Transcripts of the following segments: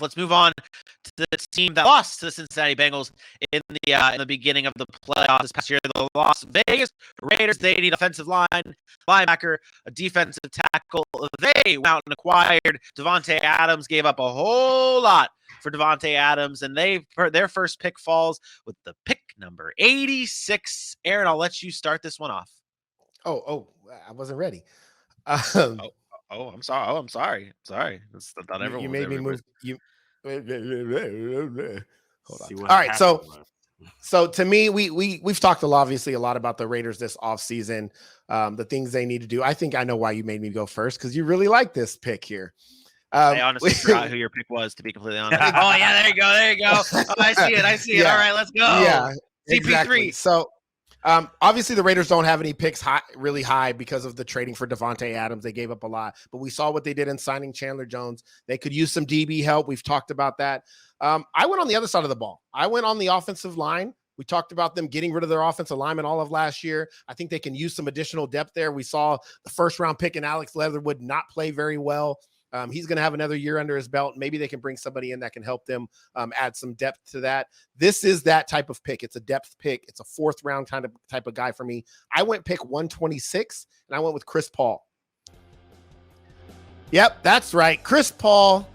Let's move on to the team that lost to the Cincinnati Bengals in the beginning of the playoffs this past year. The Las Vegas Raiders. They need offensive line, linebacker, a defensive tackle. They went out and acquired Davante Adams. Gave up a whole lot for Davante Adams, and their first pick falls with the pick number 86. Aaron, I'll let you start this one off. Oh, I wasn't ready. I'm sorry. I'm sorry. That's not everyone. You made me move. Hold on. All right, so to me, we've talked obviously a lot about the Raiders this offseason, the things they need to do. I think I know why you made me go first, because you really like this pick here. I honestly forgot who your pick was, to be completely honest. Oh yeah, there you go. Oh, I see it. All right, let's go. Yeah, CP3. Exactly. So obviously the Raiders don't have any picks really high because of the trading for Davante Adams. They gave up a lot, but we saw what they did in signing Chandler Jones. They could use some DB help. We've talked about that. I went on the other side of the ball. I went on the offensive line. We talked about them getting rid of their offensive lineman all of last year. I think they can use some additional depth there. We saw the first round pick in Alex Leatherwood not play very well. He's going to have another year under his belt. Maybe they can bring somebody in that can help them add some depth to that. This is that type of pick. It's a depth pick. It's a fourth round type of guy for me. I went pick 126, and I went with Chris Paul. Yep, that's right. Chris Paul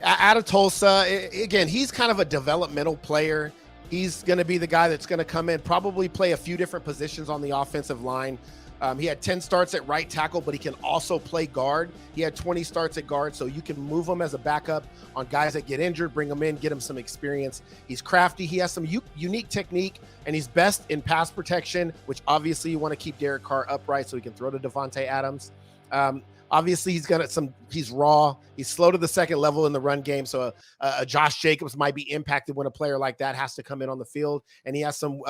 out of Tulsa. Again, he's kind of a developmental player. He's going to be the guy that's going to come in, probably play a few different positions on the offensive line. He had 10 starts at right tackle, but he can also play guard. He had 20 starts at guard, so you can move him as a backup on guys that get injured, bring him in, get him some experience. He's crafty. He has some unique technique, and he's best in pass protection, which obviously you want to keep Derek Carr upright so he can throw to Davante Adams. Obviously, he's raw. He's slow to the second level in the run game, so a Josh Jacobs might be impacted when a player like that has to come in on the field, and he has some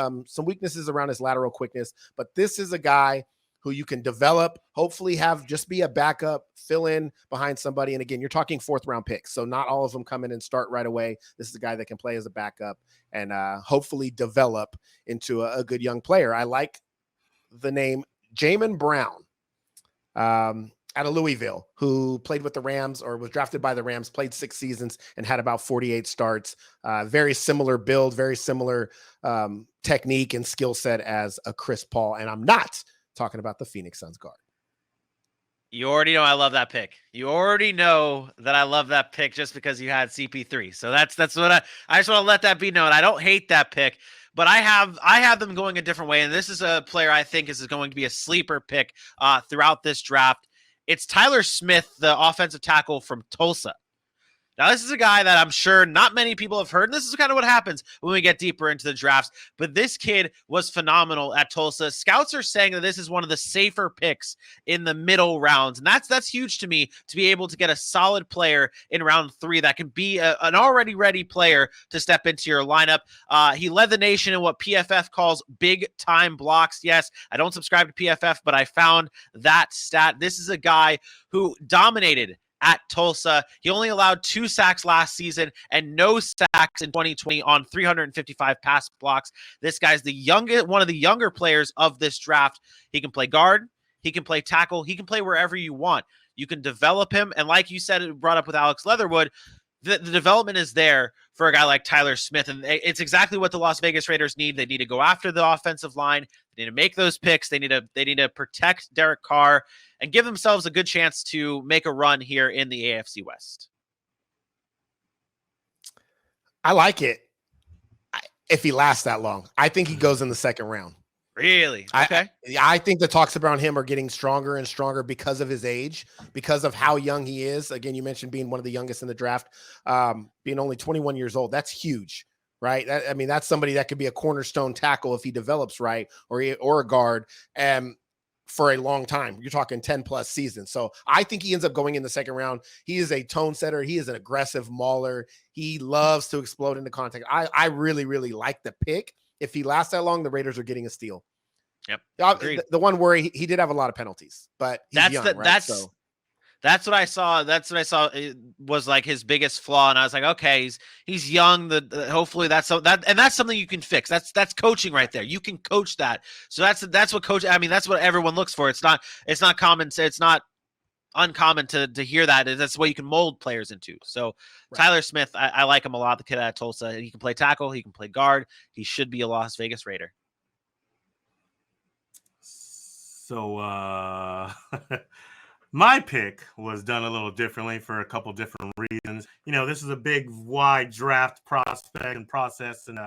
weaknesses around his lateral quickness. But this is a guy who you can develop, hopefully have just be a backup, fill in behind somebody. And again, you're talking fourth round picks, so not all of them come in and start right away. This is a guy that can play as a backup and hopefully develop into a good young player. I like the name Jamin Brown out of Louisville, who played with the Rams or was drafted by the Rams, played 6 seasons and had about 48 starts. Very similar build, very similar technique and skill set as a Chris Paul. And I'm not talking about the Phoenix Suns guard. You already know I love that pick. You already know that I love that pick just because you had CP3. So that's what I just want to let that be known. I don't hate that pick, but I have them going a different way. And this is a player I think is going to be a sleeper pick throughout this draft. It's Tyler Smith, the offensive tackle from Tulsa. Now, this is a guy that I'm sure not many people have heard, and this is kind of what happens when we get deeper into the drafts. But this kid was phenomenal at Tulsa. Scouts are saying that this is one of the safer picks in the middle rounds, and that's huge to me, to be able to get a solid player in round 3 that can be an already ready player to step into your lineup. He led the nation in what PFF calls big-time blocks. Yes, I don't subscribe to PFF, but I found that stat. This is a guy who dominated at Tulsa. He only allowed 2 sacks last season and no sacks in 2020 on 355 pass blocks. This guy's one of the younger players of this draft. He can play guard, he can play tackle, he can play wherever you want. You can develop him, and like you said, it brought up with Alex Leatherwood, the development is there for a guy like Tyler Smith, and it's exactly what the Las Vegas Raiders need. They need to go after the offensive line. They need to make those picks. They need to protect Derek Carr and give themselves a good chance to make a run here in the AFC West. I like it. If he lasts that long, I think he goes in the second round. Really? Okay. I think the talks around him are getting stronger and stronger because of his age, because of how young he is. Again, you mentioned being one of the youngest in the draft, being only 21 years old. That's huge, right? That's somebody that could be a cornerstone tackle if he develops right, or a guard, for a long time. You're talking 10 plus seasons. So I think he ends up going in the second round. He is a tone setter. He is an aggressive mauler. He loves to explode into contact. I really, really like the pick. If he lasts that long, the Raiders are getting a steal. Yep. The one worry, he did have a lot of penalties, but he's young, right? That's what I saw. That's what I saw. It was like his biggest flaw, and I was like, okay, he's young. Hopefully that's something you can fix. That's coaching right there. You can coach that. So that's what coach. That's what everyone looks for. It's not common. It's not uncommon to hear that. That's what you can mold players into. So Tyler Smith, I like him a lot. The kid out of Tulsa, he can play tackle, he can play guard. He should be a Las Vegas Raider. So my pick was done a little differently for a couple different reasons. This is a big, wide draft prospect and process, and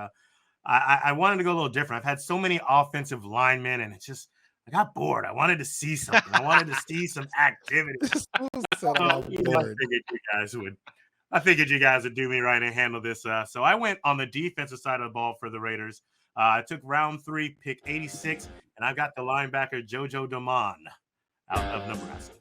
I wanted to go a little different. I've had so many offensive linemen, and I got bored. I wanted to see something. I wanted to see some activity. I figured you guys would do me right and handle this. So I went on the defensive side of the ball for the Raiders. I took round 3, pick 86, and I got the linebacker JoJo Damon out of Nebraska.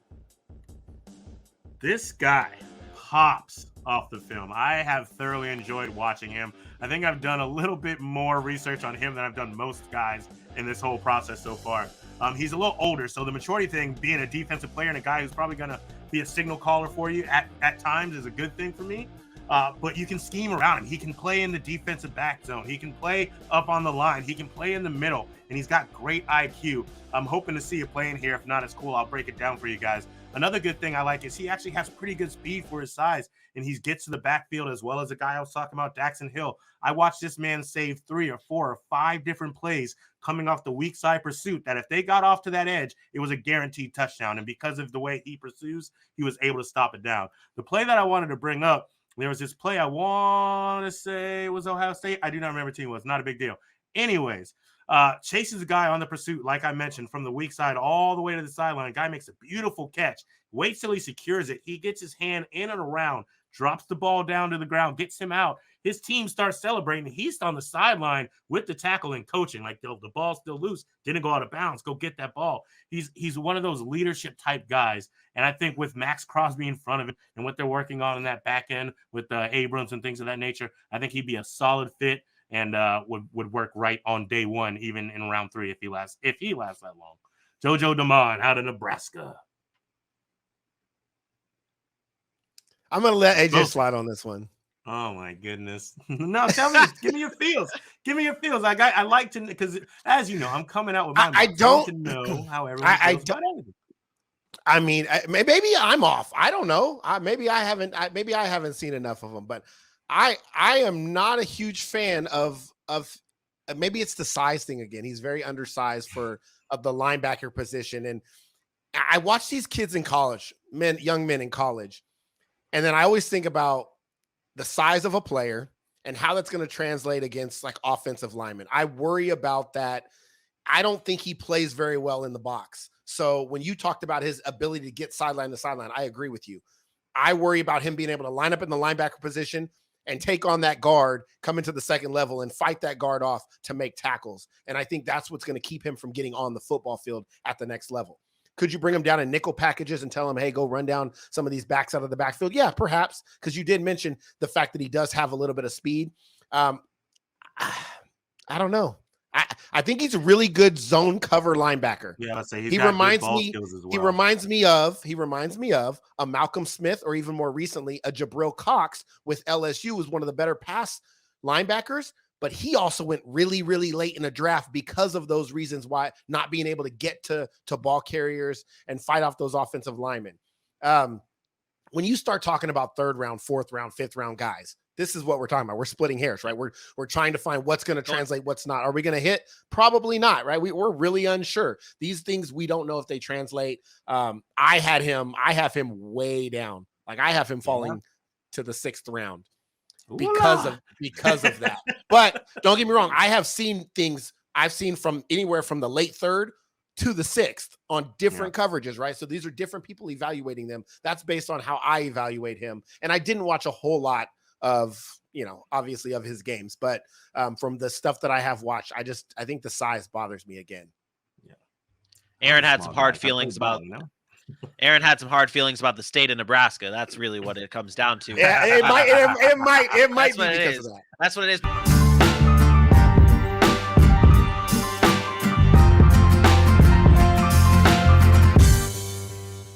This guy pops off the film. I have thoroughly enjoyed watching him. I think I've done a little bit more research on him than I've done most guys in this whole process so far. He's a little older, so the maturity thing, being a defensive player and a guy who's probably going to be a signal caller for you at times, is a good thing for me. But you can scheme around him. He can play in the defensive back zone. He can play up on the line. He can play in the middle, and he's got great IQ. I'm hoping to see you playing here. If not, it's cool. I'll break it down for you guys. Another good thing I like is he actually has pretty good speed for his size, and he gets to the backfield as well as the guy I was talking about, Daxon Hill. I watched this man save 3 or 4 or 5 different plays coming off the weak side pursuit that if they got off to that edge, it was a guaranteed touchdown. And because of the way he pursues, he was able to stop it down. The play that I wanted to bring up, there was this play I want to say was Ohio State. I do not remember the team was. Not a big deal. Anyways, chases a guy on the pursuit, like I mentioned, from the weak side all the way to the sideline. Guy makes a beautiful catch. Waits till he secures it. He gets his hand in and around, drops the ball down to the ground, gets him out. His team starts celebrating. He's on the sideline with the tackle and coaching. Like the ball's still loose. Didn't go out of bounds. Go get that ball. He's one of those leadership type guys. And I think with Max Crosby in front of him and what they're working on in that back end with Abrams and things of that nature, I think he'd be a solid fit and would work right on day one, even in round 3 if he lasts that long. JoJo Damon out of Nebraska. I'm going to let AJ slide on this one. Oh my goodness. No, tell me, give me your feels. Give me your feels. I like to, because as you know, I'm coming out with my I don't to know how everyone feels about everything. I mean, maybe I'm off. I don't know. Maybe I haven't seen enough of them, but I am not a huge fan of maybe it's the size thing again. He's very undersized for the linebacker position. And I watch these kids in college, young men in college. And then I always think about the size of a player and how that's going to translate against like offensive linemen. I worry about that. I don't think he plays very well in the box. So when you talked about his ability to get sideline to sideline, I agree with you. I worry about him being able to line up in the linebacker position and take on that guard, come into the second level and fight that guard off to make tackles. And I think that's what's going to keep him from getting on the football field at the next level. Could you bring him down in nickel packages and tell him, hey, go run down some of these backs out of the backfield? Yeah, perhaps, because you did mention the fact that he does have a little bit of speed. I don't know. I think he's a really good zone cover linebacker. Yeah, I'd say he reminds me of a Malcolm Smith, or even more recently, a Jabril Cox with LSU, who was one of the better pass linebackers. But he also went really, really late in the draft because of those reasons why, not being able to get to ball carriers and fight off those offensive linemen. When you start talking about 3rd round, 4th round, 5th round guys, this is what we're talking about. We're splitting hairs, right? We're trying to find what's going to translate, what's not. Are we going to hit? Probably not, right? We're really unsure. These things, we don't know if they translate. I have him way down. Like I have him falling to the 6th round. Because of that. But don't get me wrong, I have seen things I've seen from anywhere from the late 3rd to the 6th on different coverages, right? So these are different people evaluating them. That's based on how I evaluate him. And I didn't watch a whole lot of, obviously of his games, but from the stuff that I have watched, I think the size bothers me again. Yeah. Aaron had some hard feelings about Aaron had some hard feelings about the state of Nebraska. That's really what it comes down to. Yeah, it might be because of that. That's what it is.